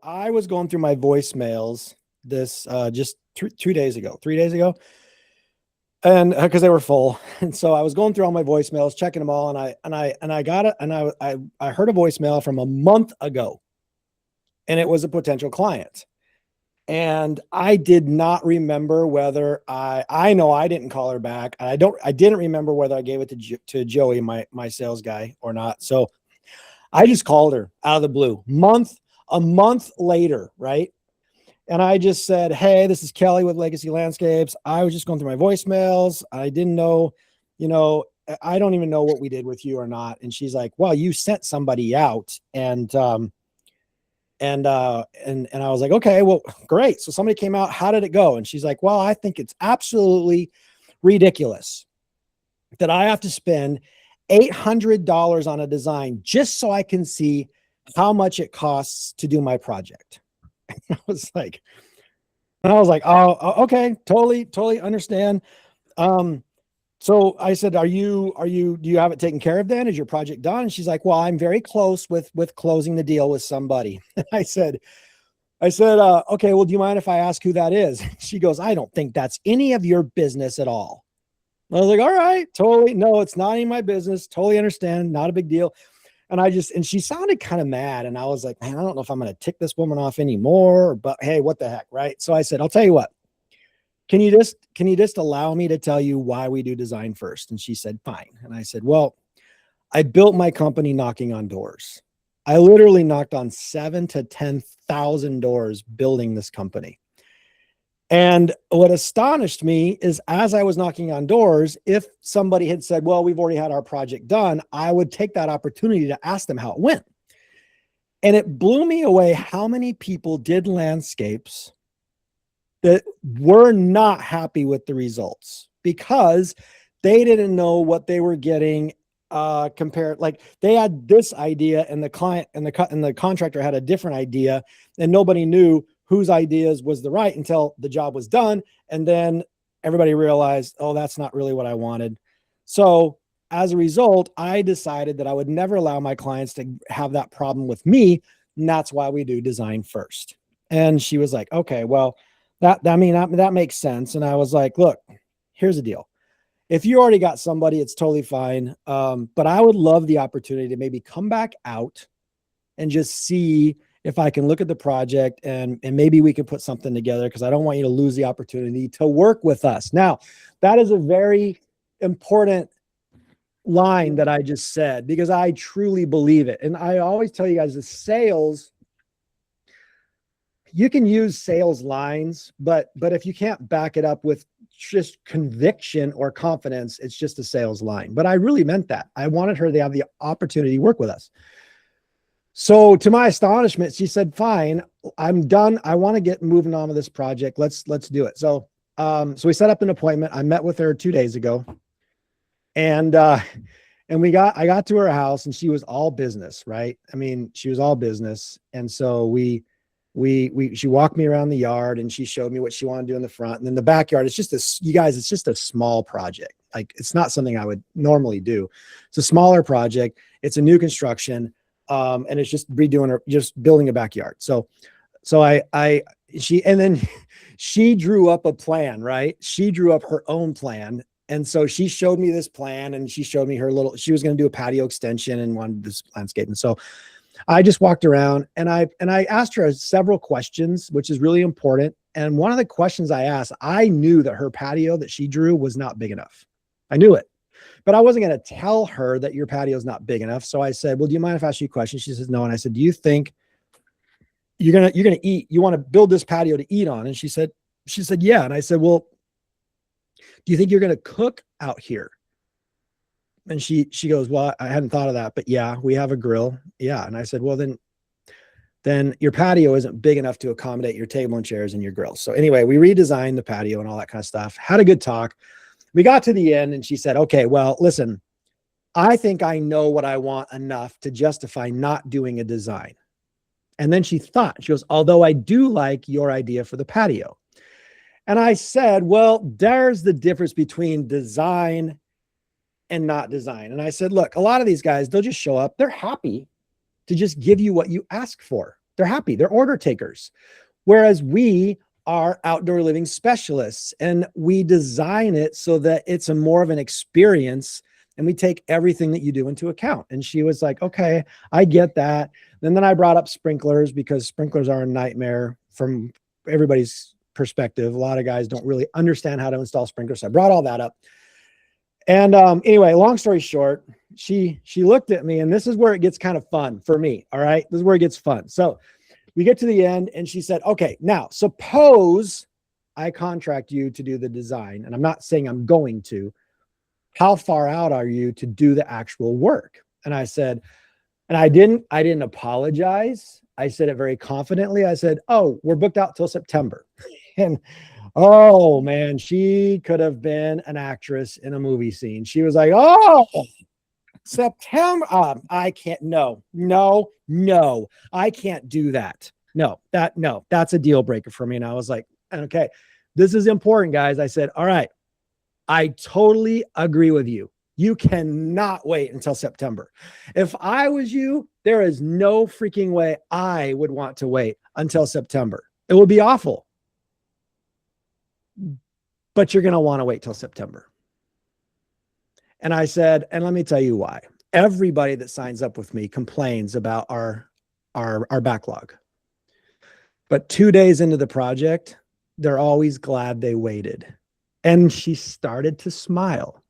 I was going through my voicemails this just 2 days ago, 3 days ago, and because they were full, and so I was going through all my voicemails, checking them all, and I got it, and I heard a voicemail from a month ago, and it was a potential client. And I did not remember whether I know I didn't call her back. I didn't remember whether I gave it to Joey, my sales guy, or not. So I just called her out of the blue, a month later, right? And I just said, hey, this is Kelly with Legacy Landscapes. I was just going through my voicemails. I didn't know, I don't even know what we did with you or not. And she's like, well, you sent somebody out. And I was like, okay, well, great. So somebody came out. How did it go? And she's like, well, I think it's absolutely ridiculous that I have to spend $800 on a design just so I can see how much it costs to do my project. I was like, oh, okay, totally understand. So I said, do you have it taken care of then? Is your project done? And she's like, well, I'm very close with closing the deal with somebody. I said, okay, well, do you mind if I ask who that is? She goes, I don't think that's any of your business at all. I was like, all right, totally. No, it's not in my business. Totally understand. Not a big deal. And she sounded kind of mad. And I was like, man, I don't know if I'm going to tick this woman off anymore, but hey, what the heck? Right. So I said, I'll tell you what, can you just allow me to tell you why we do design first? And she said, fine. And I said, well, I built my company knocking on doors. I literally knocked on 7,000 to 10,000 doors building this company. And what astonished me is as I was knocking on doors, if somebody had said, well, we've already had our project done, I would take that opportunity to ask them how it went. And it blew me away how many people did landscapes that were not happy with the results because they didn't know what they were getting compared. Like they had this idea and the client and the contractor had a different idea, and nobody knew whose ideas was the right until the job was done. And then everybody realized, oh, that's not really what I wanted. So as a result, I decided that I would never allow my clients to have that problem with me. And that's why we do design first. And she was like, okay, well, that makes sense. And I was like, look, here's the deal. If you already got somebody, it's totally fine. But I would love the opportunity to maybe come back out and just see if I can look at the project and maybe we can put something together, because I don't want you to lose the opportunity to work with us. Now, that is a very important line that I just said, because I truly believe it. And I always tell you guys, the sales, you can use sales lines, but if you can't back it up with just conviction or confidence, it's just a sales line. But I really meant that. I wanted her to have the opportunity to work with us. So to my astonishment, she said, fine, I'm done. I want to get moving on with this project. Let's do it. So we set up an appointment. I met with her 2 days ago, and I got to her house, and she was all business, right? I mean, she was all business. And so she walked me around the yard, and she showed me what she wanted to do in the front. And then the backyard, it's just a small project. Like, it's not something I would normally do. It's a smaller project. It's a new construction. And it's just just building a backyard. So she drew up a plan, right? She drew up her own plan. And so she showed me this plan, and she showed me she was going to do a patio extension and wanted this landscape. And so I just walked around, and I asked her several questions, which is really important. And one of the questions I asked, I knew that her patio that she drew was not big enough. I knew it. But I wasn't going to tell her that your patio is not big enough. So I said, well, do you mind if I ask you a question? She says, no. And I said, do you think you're going to eat? You want to build this patio to eat on? And she said, yeah. And I said, well, do you think you're going to cook out here? And she goes, well, I hadn't thought of that, but yeah, we have a grill. Yeah. And I said, well, then your patio isn't big enough to accommodate your table and chairs and your grill. So anyway, we redesigned the patio and all that kind of stuff. Had a good talk. We got to the end, and she said, okay, well, listen, I think I know what I want enough to justify not doing a design. And then she goes, although I do like your idea for the patio. And I said, well, there's the difference between design and not design. And I said, look, a lot of these guys, they'll just show up. They're happy to just give you what you ask for. They're happy. They're order takers. Whereas we are outdoor living specialists, and we design it so that it's a more of an experience, and we take everything that you do into account. And she was like, okay, I get that. And then I brought up sprinklers, because sprinklers are a nightmare from everybody's perspective. A lot of guys don't really understand how to install sprinklers. So I brought all that up. And anyway, long story short, she looked at me, and this is where it gets kind of fun for me. All right. This is where it gets fun. So we get to the end, and she said, okay, now suppose I contract you to do the design, and I'm not saying I'm going to. How far out are you to do the actual work? And I said, and I didn't apologize. I said it very confidently. I said, oh, we're booked out till September. And oh man, she could have been an actress in a movie scene. She was like, oh, September. I can't. No, I can't do that. No, that's a deal breaker for me. And I was like, okay, this is important, guys. I said, all right, I totally agree with you. You cannot wait until September. If I was you, there is no freaking way I would want to wait until September. It would be awful. But you're going to want to wait till September. And I said, and let me tell you why. Everybody that signs up with me complains about our backlog. But 2 days into the project, they're always glad they waited. And she started to smile.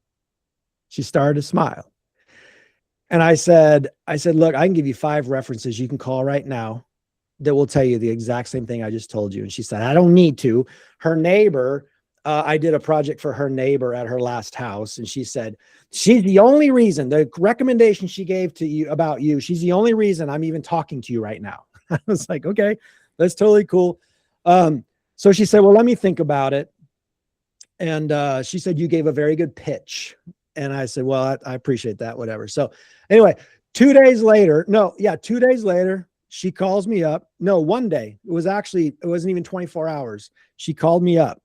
And I said, look, I can give you 5 references you can call right now that will tell you the exact same thing I just told you. And she said, I don't need to. Her neighbor, I did a project for her neighbor at her last house. And she said, she's the only reason, the recommendation she gave to you about you, she's the only reason I'm even talking to you right now. I was like, okay, that's totally cool. So she said, well, let me think about it. And she said, you gave a very good pitch. And I said, well, I appreciate that, whatever. So anyway, 2 days later, 2 days later, she calls me up. No, one day, it wasn't even 24 hours. She called me up,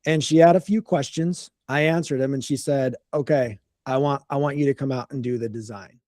and she had a few questions. I answered them, and she said, okay, I want you to come out and do the design.